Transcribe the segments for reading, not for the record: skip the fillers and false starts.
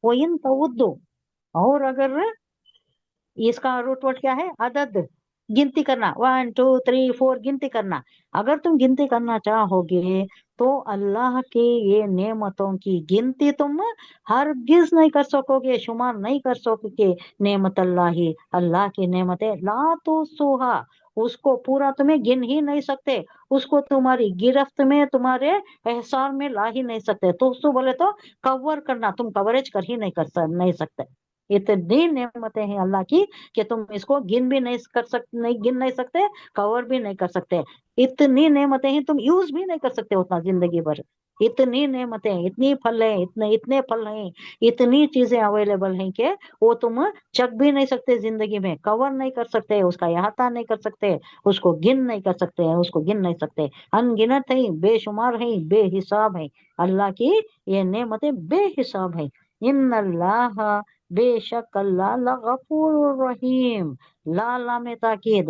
वो इन तवुद्दो, और अगर इसका रूट वर्ड क्या है, अदद, गिनती करना, 1 2 3 4 गिनती करना। अगर तुम गिनती करना चाहोगे तो अल्लाह की ये नेमतों की गिनती तुम हरगिज नहीं कर सकोगे, शुमार नहीं कर सकोगे। नेमत अल्लाह ही, अल्लाह की नेमतें, ला तो सुहा, उसको पूरा तुम्हें गिन ही नहीं सकते, उसको तुम्हारी गिरफ्त में, तुम्हारे एहसार में ला ही नहीं सकते। तो उसको बोले तो कवर करना, तुम कवरेज कर ही नहीं सकते। इतनी नेमतें हैं अल्लाह की कि तुम इसको गिन भी नहीं गिन नहीं सकते, कवर भी नहीं कर सकते। इतनी नेमतें हैं, तुम यूज भी नहीं कर सकते उतना जिंदगी भर। इतनी नेमतें, इतनी फल है, इतने इतने फल हैं, इतनी चीजें अवेलेबल हैं कि वो तुम चख भी नहीं सकते जिंदगी में, कवर नहीं कर सकते, उसका अहाता नहीं कर सकते, उसको गिन नहीं कर सकते, उसको गिन नहीं सकते। अनगिनत है, बेशुमार है, बेहिसाब है। अल्लाह की ये नेमतें बेहिसाब है। इन अल्लाह, बेशक अल्लाह, लगफूर रहीम, ला में ताकीद,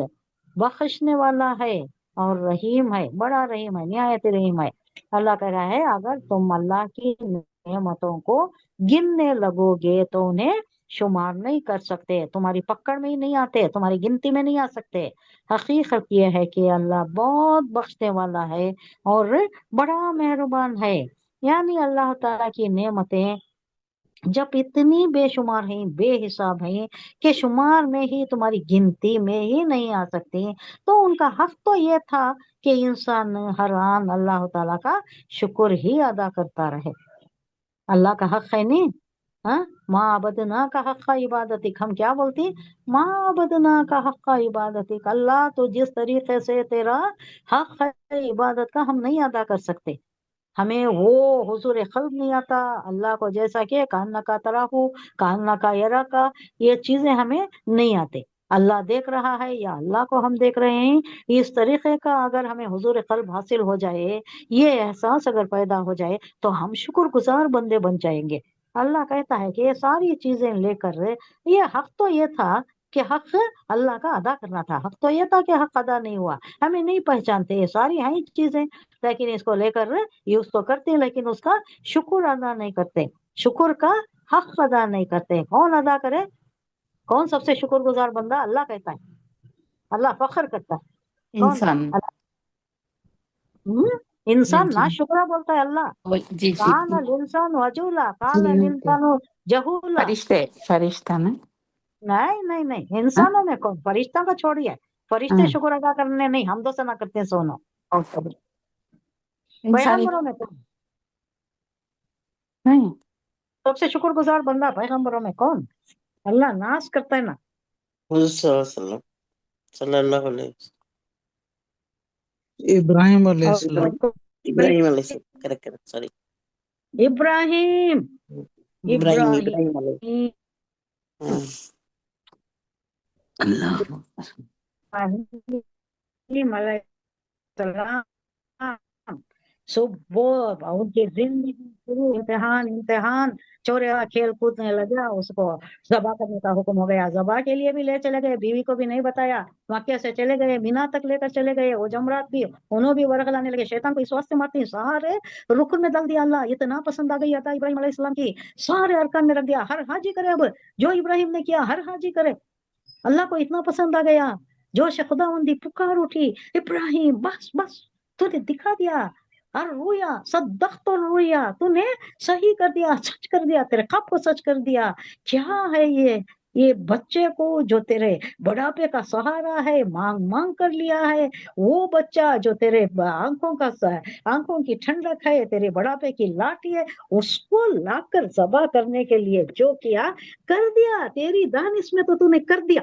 बख्शने वाला है और रहीम है, बड़ा रहीम है, निहायत रहीम है। अल्लाह कह रहा है अगर तुम अल्लाह की नेमतों को गिनने लगोगे तो उन्हें शुमार नहीं कर सकते, तुम्हारी पकड़ में ही नहीं आते, तुम्हारी गिनती में नहीं आ सकते। हकीकत यह है कि अल्लाह बहुत बख्शने वाला है और बड़ा मेहरबान है। यानी अल्लाह ताला की नेमतें जब इतनी बेशुमार हैं, बेहिसाब हैं कि शुमार में ही, तुम्हारी गिनती में ही नहीं आ सकती, तो उनका हक तो ये था कि इंसान हर आन अल्लाह ताला का शुक्र ही अदा करता रहे। अल्लाह का हक है नहीं। हाँ, माँ अबदना का हक का इबादतिक, हम क्या बोलती, माँ अबदना का हक का इबादतिक, अल्लाह तो जिस तरीके से तेरा हक है इबादत का हम नहीं अदा कर सकते। हमें वो हुजूर कल्ब नहीं आता अल्लाह को, जैसा कि कान्ना का तराहू, कान्ना का यरा का, ये चीजें हमें नहीं आते। अल्लाह देख रहा है या अल्लाह को हम देख रहे हैं, इस तरीके का अगर हमें हुजूर कल्ब हासिल हो जाए, ये एहसास अगर पैदा हो जाए, तो हम शुक्रगुजार बंदे बन जाएंगे। अल्लाह कहता है कि ये सारी चीजें लेकर, ये हक तो ये था कि हक अल्लाह का अदा करना था, हक तो ये था कि हक अदा नहीं हुआ, हमें नहीं पहचानते, ये सारी हैं चीजें, लेकिन इसको लेकर यूज तो करते हैं, लेकिन उसका शुक्र अदा नहीं करते, शुक्र का हक अदा नहीं करते। कौन अदा करे, कौन सबसे शुक्रगुजार बंदा, अल्लाह कहता है, अल्लाह फख्र करता है। कौन, इंसान। अल्लाह। जी इंसान जी। ना शुक्रा बोलता है अल्लाह। जी जी। कान अल इंसान वजूला, कान अल जी, इंसान जहूला। फरिश्ते, फरिश्ता ना। नहीं नहीं नहीं, हाँ इंसानों में कौन, फरिश्ता का छोड़िए, फरिश्ते हाँ। शुक्र अदा करने नहीं, हम तो सना करते हैं सोनो। ओके। इंसानी पैगंबरों में कौन, नहीं। सबसे शुक्रगुजार बंदा पैगंबरों में कौन, अल्लाह नाश करता है ना। हुजूर सल्लल्लाहु अलैहि वसल्लम। इब्राहिम और अलैहिस्सलाम। इब्राहिम अलैहिस्सलाम, correct correct, sorry. Ibrahim, Ibrahim Ibrahim, Ibrahim अलैहि, हाँ। अल्लाह। इब्राहिम अलैहिस्सलाम, सुबह उनकी जिंदगी शुरू, इम्तिहान इम्तिहान, चोरेगा खेल कूदने लगा, उसको जबा करने का हुक्म हो गया, जबा के लिए भी ले चले गए, बीवी को भी नहीं बताया, मक्के से चले गए, मीना तक लेकर चले गए, वो जमरात भी, उन्होंने भी वर्ग लाने लगे, शैतान को इस वास्ते मारते हैं, सारे रुकन में डाल दिया। अल्लाह इतना पसंद आ गई अता इब्राहिम अलैहिस्सलाम की, सारे अरकान में रख दिया, हर हाजी करे, अब जो इब्राहिम ने किया हर हाजी करे। अल्लाह को इतना पसंद आ गया, जोश खुदावंदी पुकार उठी, इब्राहिम बस बस, तूने दिखा दिया, और रोया, सदक तो रोया, तूने सही कर दिया, सच कर दिया, तेरे ख्वाब को सच कर दिया। क्या है ये बच्चे को जो तेरे बुढ़ापे का सहारा है, मांग मांग कर लिया है, वो बच्चा जो तेरे आंखों की ठंडक है, तेरे बुढ़ापे की लाठी है, उसको लाकर ज़बह करने के लिए जो किया कर दिया, तेरी दानिश में तो तूने कर दिया,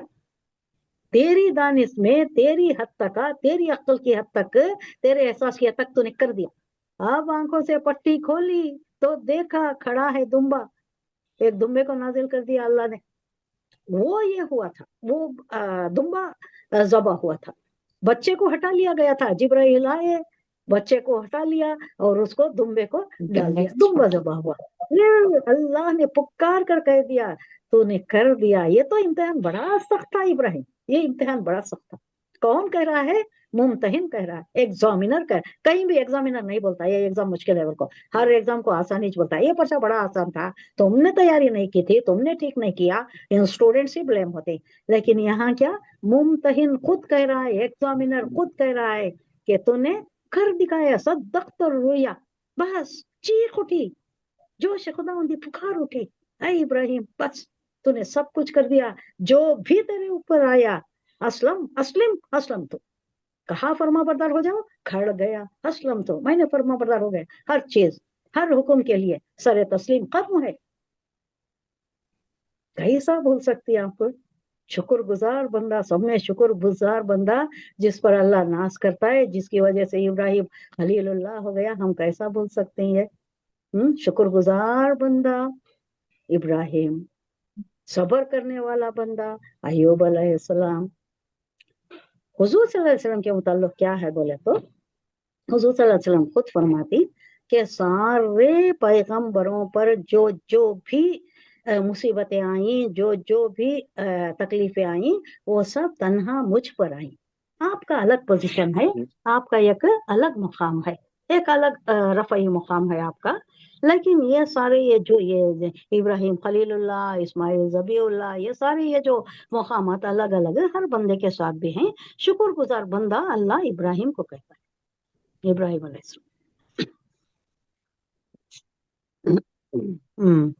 तेरी दानिश में, तेरी हद तक, तेरी अक्ल की हद तक, तेरे एहसास की हद तक तूने कर दिया। अब आंखों से पट्टी खोली तो देखा खड़ा है दुम्बा, एक दुम्बे को नाजिल कर दिया अल्लाह ने, वो ये हुआ था, वो दुम्बा ज़बह हुआ था, बच्चे को हटा लिया गया था, जिब्राइल आए, बच्चे को हटा लिया और उसको दुम्बे को डाल दुम्बे दिया, को दुम्बा छोटा। ज़बह हुआ। ये अल्लाह ने पुकार कर कह दिया, तूने कर दिया। ये तो इम्तिहान बड़ा सख्त था इब्राहिम, ये इम्तिहान बड़ा सख्त था। कौन कह रहा है, मुमतहिन कह रहा है, एग्जामिनर कह, कहीं भी एग्जामिनर नहीं बोलता ये एग्जाम मुश्किल है बोल को, हर एग्जाम को आसानी से बोलता है, ये पर्चा बड़ा आसान था, तुमने तैयारी नहीं की थी, तुमने ठीक नहीं किया, स्टूडेंट्स ही ब्लेम होते। लेकिन यहाँ क्या, मुमतहिन खुद कह रहा है, एग्जामिनर खुद कह रहा है कि तूने कर दिखाया, सद्दक़्त रुया, बस चीख उठी, जोश खुदावंदी पुकार उठी, ऐ इब्राहिम बस तूने सब कुछ कर दिया, जो भी तेरे ऊपर आया, असलम अस्लिम असलम तो, कहा फर्मा बरदार हो जाओ, खड़ गया, असलम तो मैंने फर्मा बरदार हो गया, हर चीज हर हुक्म के लिए सरे तस्लीम कदम है। कैसा भूल सकती है आपको, शुक्रगुजार बंदा, सब में शुक्रगुजार बंदा जिस पर अल्लाह नाज करता है, जिसकी वजह से इब्राहिम खलीलुल्लाह हो गया, हम कैसा भूल सकते हैं। शुक्रगुजार बंदा इब्राहिम, सबर करने वाला बंदा अय्यूब अलैहिस्सलाम। हुजूर सल्लल्लाहु अलैहि वसल्लम के मुताल्लिक क्या है बोले तो, हुजूर सल्लल्लाहु अलैहि वसल्लम खुद फरमाती कि सारे पैगंबरों पर जो जो भी मुसीबतें आई, जो जो भी तकलीफें आई, वो सब तन्हा मुझ पर आई। आपका अलग पोजीशन है, आपका एक अलग मुकाम है, एक अलग रफ़ई मुकाम है आपका। लेकिन ये सारे ये इब्राहिम खलीलुल्लाह, इस्माइल ज़बीउल्लाह, ये सारे ये जो मुकामात अलग अलग है, हर बंदे के साथ भी हैं। शुक्रगुजार बंदा अल्लाह इब्राहिम को कहता है, इब्राहिम अलैहिस्सलाम।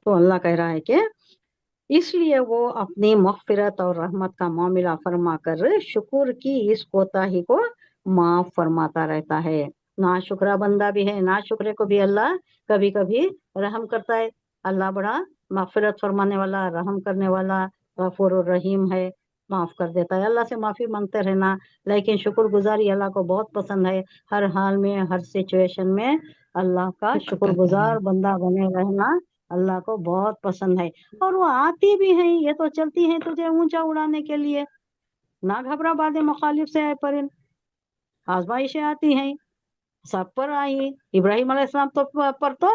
तो अल्लाह कह रहा है कि इसलिए वो अपनी मग़फ़िरत और रहमत का मामला फरमा कर शुक्र की इस कोताही को माफ फरमाता रहता है। ना शुक्रा बंदा भी है, ना शुक्रे को भी अल्लाह कभी कभी रहम करता है। अल्लाह बड़ा मग़फ़िरत फरमाने वाला, रहम करने वाला, गफूर और रहीम है, माफ कर देता है। अल्लाह से माफी मांगते रहना, लेकिन शुक्रगुजारी अल्लाह को बहुत पसंद है। हर हाल में, हर सिचुएशन में अल्लाह का शुक्र करना शुक्रगुजार है। बंदा बने रहना अल्लाह को बहुत पसंद है। और वो आती भी है, ये तो चलती है तुझे ऊंचा उड़ाने के लिए। ना घबरा बादे मुखालिफ से आए परिन, आजमाइशें आती हैं, सब पर आई हैं। इब्राहिम अलैहिस्सलाम तो पर तो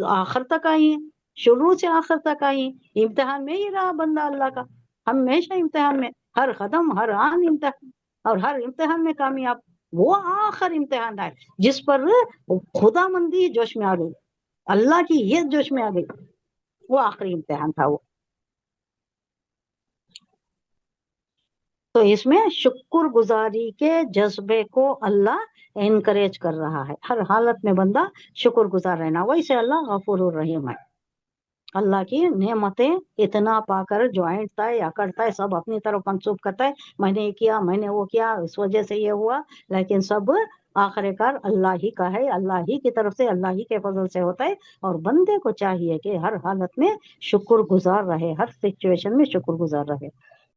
आखिर तक आई हैं, शुरू से आखिर तक आई हैं। इम्तिहान में ही रहा बंदा अल्लाह का, हमेशा इम्तिहान में, हर कदम हर आन इम्तिहान, और हर इम्तिहान में कामयाब। वो आखिर इम्तिहान है जिस पर खुदामंदी जोश में आ गई, अल्लाह की ये जोश में आ गई, वो आखिरी इम्तिहान था वो। तो इसमें शुक्रगुजारी के जज्बे को अल्लाह एनकरेज कर रहा है। हर हालत में बंदा शुक्रगुजार रहना। वैसे अल्लाह गफूर रहीम है। अल्लाह की नेमतें इतना पाकर जो ऐंठता है, अकड़ता है, सब अपनी तरफ मंसूब करता है, मैंने ये किया, मैंने वो किया, इस वजह से ये हुआ, लेकिन सब आखिरकार अल्लाह ही का है, अल्लाह ही की तरफ से, अल्लाह ही के फजल से होता है। और बंदे को चाहिए कि हर हालत में शुक्रगुजार रहे, हर सिचुएशन में शुक्रगुजार रहे।